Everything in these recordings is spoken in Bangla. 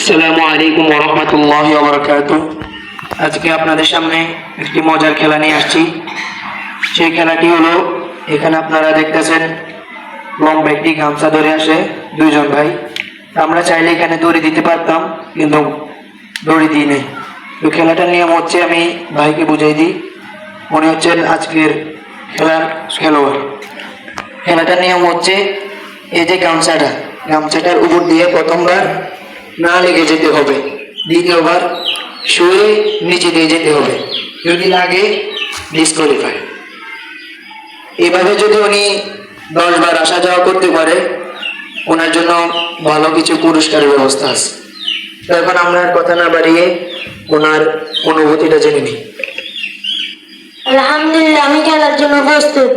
আসসালামু আলাইকুম ওয়া রাহমাতুল্লাহি ওয়া বারাকাতুহু। আজকে আপনাদের সামনে একটি মজার খেলা নিয়ে আসছি। সেই খেলাটি হলো, এখানে আপনারা দেখতেছেন লম্বা একটি গামছা ধরে আসে দুইজন ভাই। আমরা চাইলে এখানে দড়ি দিতে পারতাম, কিন্তু দড়ি দিই নেই। তো খেলাটার নিয়ম হচ্ছে, আমি ভাইকে বুঝাই দিই, মনে হচ্ছেন আজকের খেলার খেলোয়াড়। খেলাটার নিয়ম হচ্ছে, এই যে গামছাটার উপর দিয়ে প্রথমবার না লেগে যেতে হবে, দ্বিতীয়বার শুয়ে নিচে দিয়ে যেতে হবে, যদি লাগে ডিসকোয়ালিফাই। এভাবে যদি উনি 10 বার আসা যাওয়া করতে পারে, ওনার জন্য ভালো কিছু পুরস্কারের ব্যবস্থা আছে। তো এখন আমরা আর কথা না বাড়িয়ে ওনার অনুভূতিটা জেনে নিই। আলহামদুলিল্লাহ, আমি খেলার জন্য প্রস্তুত।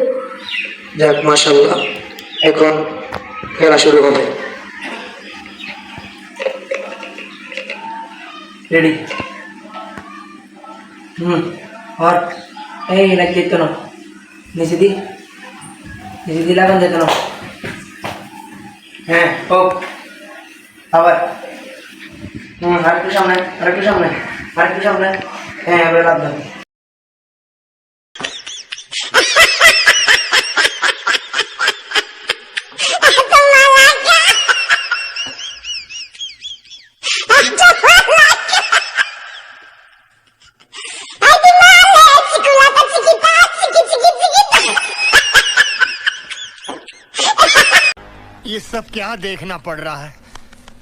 যাক, মাশাআল্লাহ। এখন খেলা শুরু হবে। রেডি? और এই না যেত না, নিচে দি লাগান যেত না। হ্যাঁ, হোক। আবার আরেকটু সামনে। হ্যাঁ, এবার লাভ দাও। ये सब क्या देखना पड़ रहा है?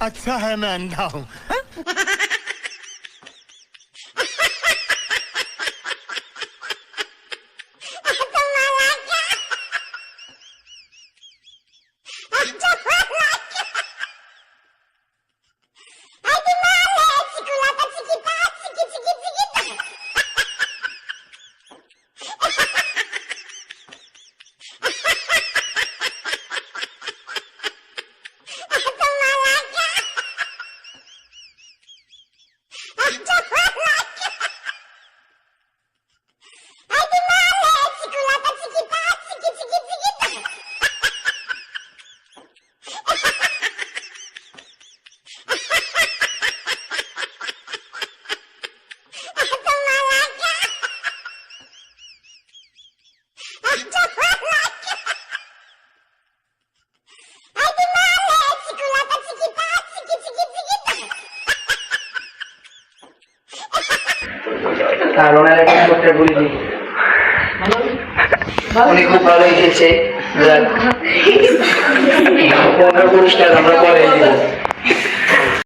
अच्छा है मैं अंधा हूँ। আর ওনার একটা করতে বলি দিই, উনি খুব ভালো খেলছে। পুরস্কার আমরা পরে দিব।